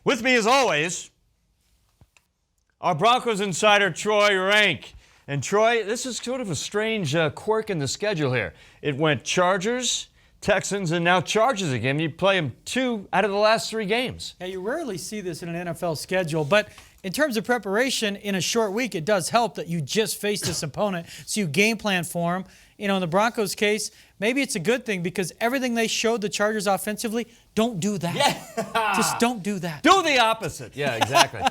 With me, as always, our Broncos insider, Troy Rank. And Troy, this is sort of a strange quirk in the schedule here. It went Chargers, Texans, and now Chargers again. You play them 2 out of the last 3 games. Yeah, you rarely see this in an NFL schedule, but in terms of preparation, in a short week, it does help that you just faced this opponent, so you game plan for them. You know, in the Broncos case, maybe it's a good thing because everything they showed the Chargers offensively, don't do that. Yeah. Just don't do that. Do the opposite. Yeah, exactly.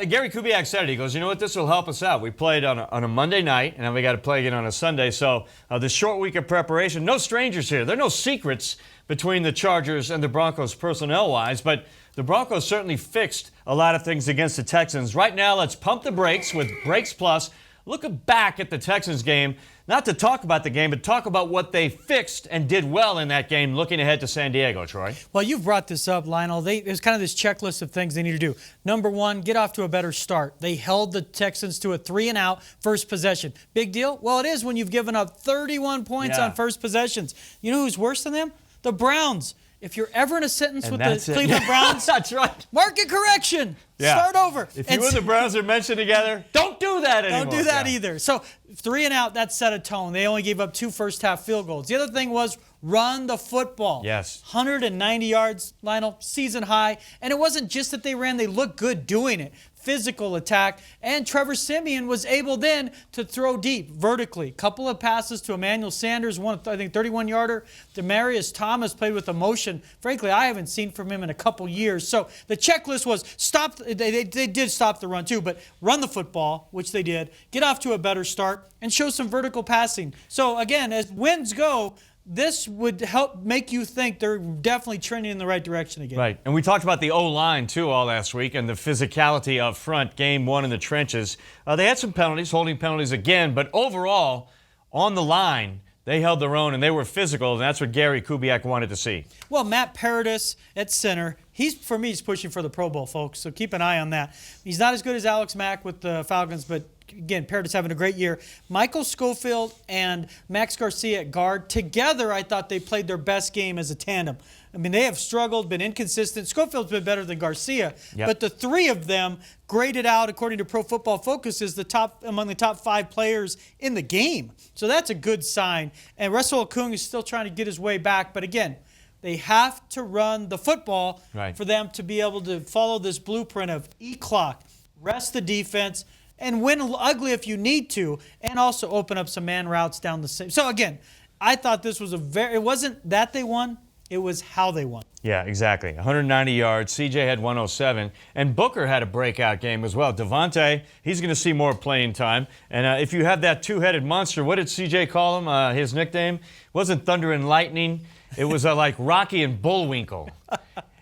Gary Kubiak said it. He goes, you know what, this will help us out. We played on a Monday night, and then we got to play again on a Sunday. So the short week of preparation, no strangers here. There are no secrets between the Chargers and the Broncos personnel-wise, but the Broncos certainly fixed a lot of things against the Texans. Right now, let's pump the brakes with Brakes Plus. Looking back at the Texans game, not to talk about the game, but talk about what they fixed and did well in that game, looking ahead to San Diego, Troy. Well, you've brought this up, Lionel. There's kind of this checklist of things they need to do. Number 1, get off to a better start. They held the Texans to a 3-and-out first possession. Big deal? Well, it is when you've given up 31 points on first possessions. You know who's worse than them? The Browns. If you're ever in a sentence with the Cleveland Browns, that's right. Market correction. Yeah. Start over. If you and the Browns are mentioned together, don't do that anymore. Don't do that either. So 3-and-out, that set a tone. They only gave up 2 first-half field goals. The other thing was run the football. Yes. 190 yards, Lionel, season high. And it wasn't just that they ran. They looked good doing it. Physical attack. And Trevor Siemian was able then to throw deep, vertically. Couple of passes to Emmanuel Sanders, one, I think, 31-yarder. Demarius Thomas played with emotion. Frankly, I haven't seen from him in a couple years. So the checklist was stop. They did stop the run too, but run the football, which they did. Get off to a better start and show some vertical passing. So again, as wins go, this would help make you think they're definitely trending in the right direction again. Right. And we talked about the O-line, too, all last week, and the physicality up front, game 1 in the trenches. They had some penalties, holding penalties again, but overall, on the line, they held their own, and they were physical, and that's what Gary Kubiak wanted to see. Well, Matt Paradis at center, for me, he's pushing for the Pro Bowl, folks, so keep an eye on that. He's not as good as Alex Mack with the Falcons, but again, Paradis having a great year. Michael Schofield and Max Garcia at guard. Together, I thought they played their best game as a tandem. I mean, they have struggled, been inconsistent. Schofield's been better than Garcia. Yep. But the 3 of them graded out, according to Pro Football Focus, as among the top 5 players in the game. So that's a good sign. And Russell Okung is still trying to get his way back. But again, they have to run the football for them to be able to follow this blueprint of E-clock, rest the defense, and win ugly if you need to, and also open up some man routes down the same. So again, I thought this was it wasn't that they won, it was how they won. Yeah, exactly. 190 yards. CJ had 107. And Booker had a breakout game as well. Devontae, he's going to see more playing time. And if you have that two-headed monster, what did CJ call him? His nickname? It wasn't Thunder and Lightning. It was like Rocky and Bullwinkle.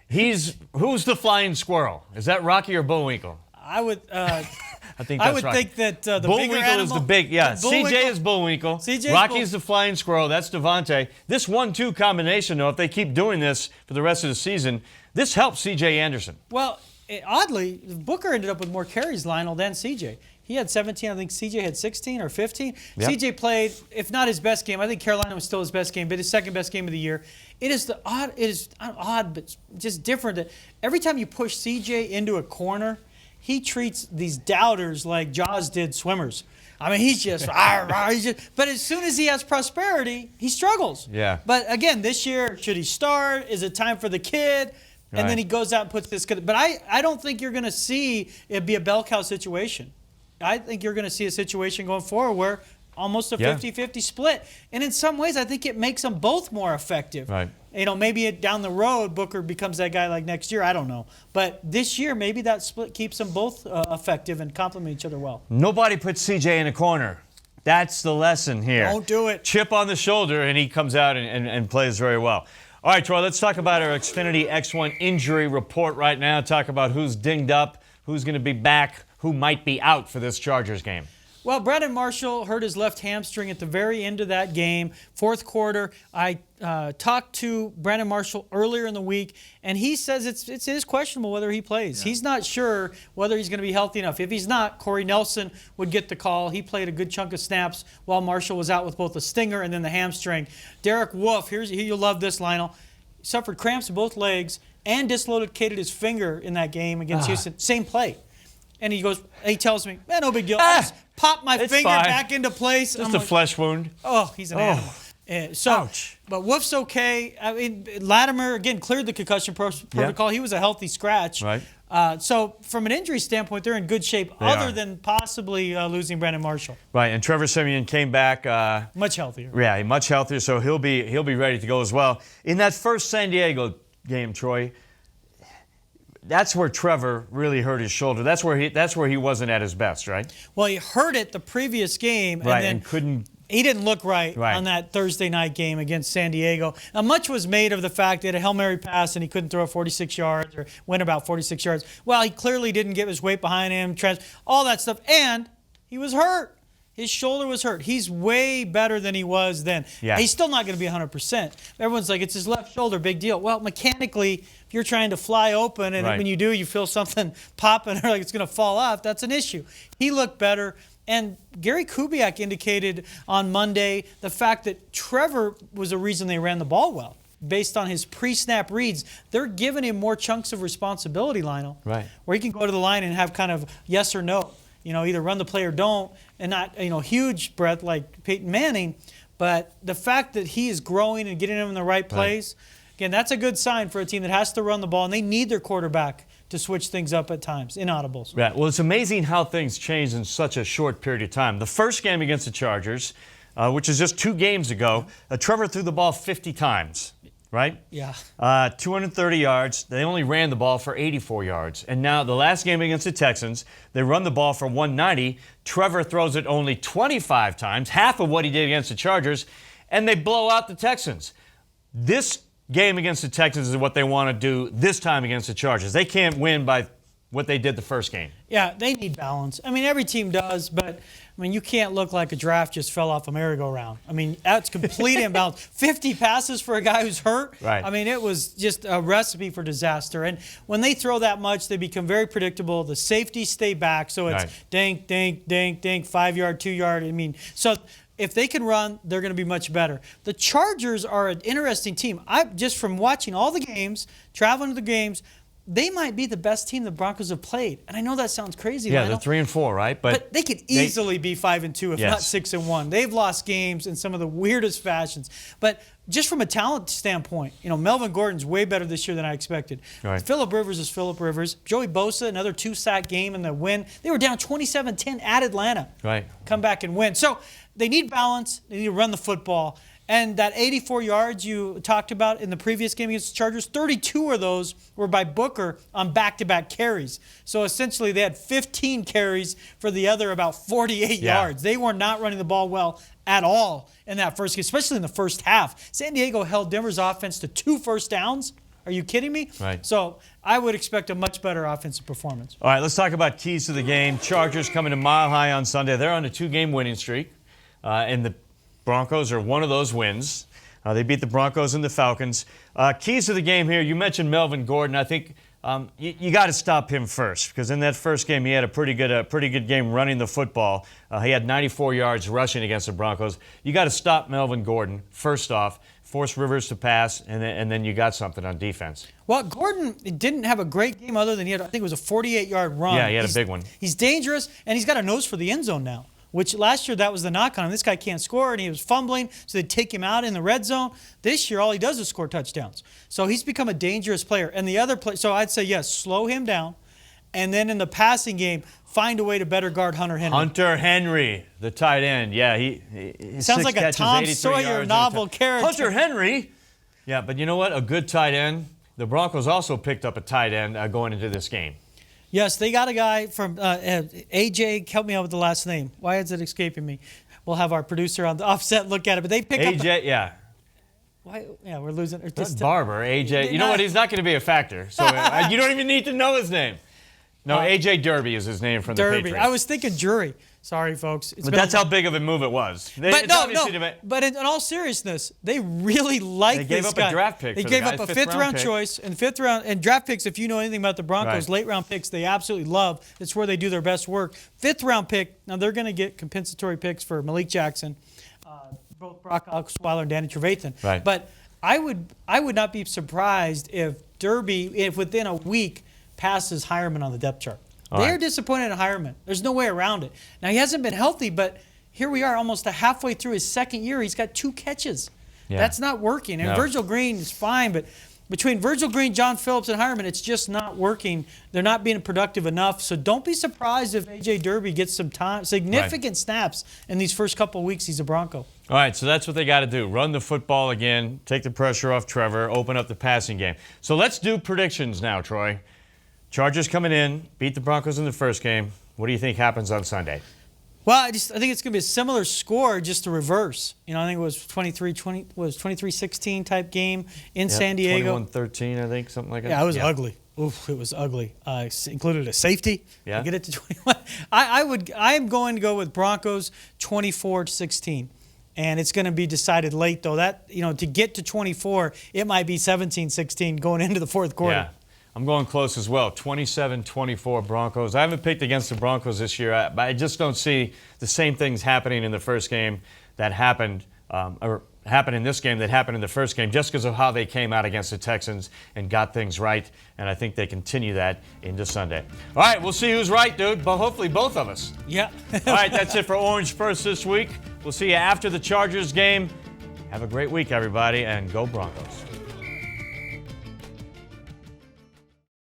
Who's the flying squirrel? Is that Rocky or Bullwinkle? I would think that's right. think that the Bullwinkle bigger animal, is the big, CJ is Bullwinkle. Rocky's the flying squirrel. That's Devontae. This 1-2 combination, though, if they keep doing this for the rest of the season, this helps CJ Anderson. Well, oddly, Booker ended up with more carries, Lionel, than CJ. He had 17. I think CJ had 16 or 15. Yep. CJ played, if not his best game, I think Carolina was still his best game, but his second best game of the year. It is odd, but just different that every time you push CJ into a corner, he treats these doubters like Jaws did swimmers. I mean, he's just, but as soon as he has prosperity, he struggles. Yeah. But again, this year, should he start? Is it time for the kid? And then he goes out and puts this kid. But I don't think you're going to see it be a bell cow situation. I think you're going to see a situation going forward where almost a 50-50 split. And in some ways, I think it makes them both more effective. Right. You know, maybe down the road, Booker becomes that guy like next year. I don't know. But this year, maybe that split keeps them both effective and complement each other well. Nobody puts CJ in a corner. That's the lesson here. Don't do it. Chip on the shoulder, and he comes out and plays very well. All right, Troy, let's talk about our Xfinity X1 injury report right now. Talk about who's dinged up, who's going to be back, who might be out for this Chargers game. Well, Brandon Marshall hurt his left hamstring at the very end of that game, fourth quarter. I talked to Brandon Marshall earlier in the week, and he says it is questionable whether he plays. Yeah. He's not sure whether he's going to be healthy enough. If he's not, Corey Nelson would get the call. He played a good chunk of snaps while Marshall was out with both the stinger and then the hamstring. Derek Wolfe, you'll love this, Lionel. suffered cramps in both legs and dislocated his finger in that game against Houston. Same play. And he tells me, man, no big deal. I just popped my finger back into place. Just a flesh wound. Oh, he's an animal. Ouch. But Wolf's okay. I mean, Latimer, again, cleared the concussion protocol. He was a healthy scratch. Right. So from an injury standpoint, they're in good shape, other than possibly losing Brandon Marshall. Right, and Trevor Siemian came back much healthier. Yeah, much healthier, so he'll be ready to go as well. In that first San Diego game, Troy, that's where Trevor really hurt his shoulder. That's where he wasn't at his best, right? Well, he hurt it the previous game, right, and then couldn't. He didn't look right on that Thursday night game against San Diego. Now, much was made of the fact that a Hail Mary pass and he couldn't throw 46 yards or went about 46 yards. Well, he clearly didn't get his weight behind him, all that stuff, and he was hurt. His shoulder was hurt. He's way better than he was then. Yeah. He's still not going to be 100%. Everyone's like, it's his left shoulder, big deal. Well, mechanically, if you're trying to fly open and when you do, you feel something popping or like it's going to fall off, that's an issue. He looked better. And Gary Kubiak indicated on Monday the fact that Trevor was the reason they ran the ball well. Based on his pre-snap reads, they're giving him more chunks of responsibility, Lionel. Right. Where he can go to the line and have kind of yes or no. Either run the play or don't, and not, huge breath like Peyton Manning. But the fact that he is growing and getting him in the right place, again, that's a good sign for a team that has to run the ball, and they need their quarterback to switch things up at times, inaudibles. Yeah, well, it's amazing how things change in such a short period of time. The first game against the Chargers, which is just 2 games ago, Trevor threw the ball 50 times, right? Yeah. 230 yards. They only ran the ball for 84 yards. And now the last game against the Texans, they run the ball for 190. Trevor throws it only 25 times, half of what he did against the Chargers, and they blow out the Texans. This game against the Texans is what they want to do this time against the Chargers. They can't win by what they did the first game. Yeah, they need balance. I mean, every team does, but you can't look like a draft just fell off a merry-go-round. I mean, that's complete imbalance. 50 passes for a guy who's hurt. Right. I mean, it was just a recipe for disaster. And when they throw that much, they become very predictable. The safeties stay back, so it's dink, dink, dink, dink, 5-yard, 2-yard. So if they can run, they're going to be much better. The Chargers are an interesting team. Just from watching all the games, traveling to the games, they might be the best team the Broncos have played. And I know that sounds crazy, Yeah, Lionel, they're 3-4, right? But they could easily be 5-2, if not 6-1. They've lost games in some of the weirdest fashions. But just from a talent standpoint, Melvin Gordon's way better this year than I expected. Right. Phillip Rivers is Phillip Rivers. Joey Bosa, another 2-sack game in the win. They were down 27-10 at Atlanta. Right. Come back and win. So they need balance. They need to run the football. And that 84 yards you talked about in the previous game against the Chargers, 32 of those were by Booker on back-to-back carries. So essentially they had 15 carries for the other about 48 yards. They were not running the ball well at all in that first game, especially in the first half. San Diego held Denver's offense to 2 first downs. Are you kidding me? Right. So I would expect a much better offensive performance. All right, let's talk about keys to the game. Chargers coming to Mile High on Sunday. They're on a 2-game winning streak, and the Broncos are one of those wins. They beat the Broncos and the Falcons. Keys to the game here, you mentioned Melvin Gordon. I think you got to stop him first, because in that first game he had a pretty good game running the football. He had 94 yards rushing against the Broncos. You got to stop Melvin Gordon first off, force Rivers to pass, and then you got something on defense. Well, Gordon didn't have a great game other than I think it was a 48-yard run. Yeah, he had a big one. He's dangerous, and he's got a nose for the end zone now. Which last year that was the knock on him. This guy can't score, and he was fumbling, so they'd take him out in the red zone. This year, all he does is score touchdowns. So he's become a dangerous player. And the other so I'd say, yes, slow him down. And then in the passing game, find a way to better guard Hunter Henry. Hunter Henry, the tight end. Yeah, he sounds like a Tom Sawyer novel character. Hunter Henry. Yeah, but you know what? A good tight end. The Broncos also picked up a tight end going into this game. Yes, they got a guy from AJ. Help me out with the last name. Why is it escaping me? We'll have our producer on the offset look at it. But they pick AJ, up yeah. Why? Yeah, we're losing. Barber, AJ. You know what? He's not going to be a factor. So you don't even need to know his name. No, AJ Derby is his name from the Patriots. I was thinking Jury. Sorry, folks. But that's how big of a move it was. But in all seriousness, they really like this guy. They gave up a draft pick. They gave up a fifth-round choice and draft picks. If you know anything about the Broncos, late-round picks they absolutely love. It's where they do their best work. Fifth-round pick. Now they're going to get compensatory picks for Malik Jackson, both Brock Osweiler and Danny Trevathan. Right. But I would not be surprised if Derby, if within a week, passes Hireman on the depth chart. They're disappointed in Hireman. There's no way around it. Now, he hasn't been healthy, but here we are almost halfway through his second year. He's got 2 catches. Yeah. That's not working. And Virgil Green is fine, but between Virgil Green, John Phillips, and Hireman, it's just not working. They're not being productive enough. So don't be surprised if A.J. Derby gets some time, significant snaps in these first couple of weeks he's a Bronco. All right, so that's what they got to do. Run the football again, take the pressure off Trevor, open up the passing game. So let's do predictions now, Troy. Chargers coming in, beat the Broncos in the first game. What do you think happens on Sunday? Well, I think it's going to be a similar score, just the reverse. I think it was 23-16 type game in San Diego. 21-13, I think, something like that. Yeah, it was ugly. Oof, it was ugly. Included a safety. Yeah. Get it to 21. I am going to go with Broncos 24-16. And it's going to be decided late, though. That, to get to 24, it might be 17-16 going into the fourth quarter. Yeah. I'm going close as well, 27-24 Broncos. I haven't picked against the Broncos this year, but I just don't see the same things happening in the first game that happened, or happened in this game that happened in the first game, just because of how they came out against the Texans and got things right. And I think they continue that into Sunday. All right, we'll see who's right, dude, but hopefully both of us. Yeah. All right, that's it for Orange First this week. We'll see you after the Chargers game. Have a great week, everybody, and go Broncos.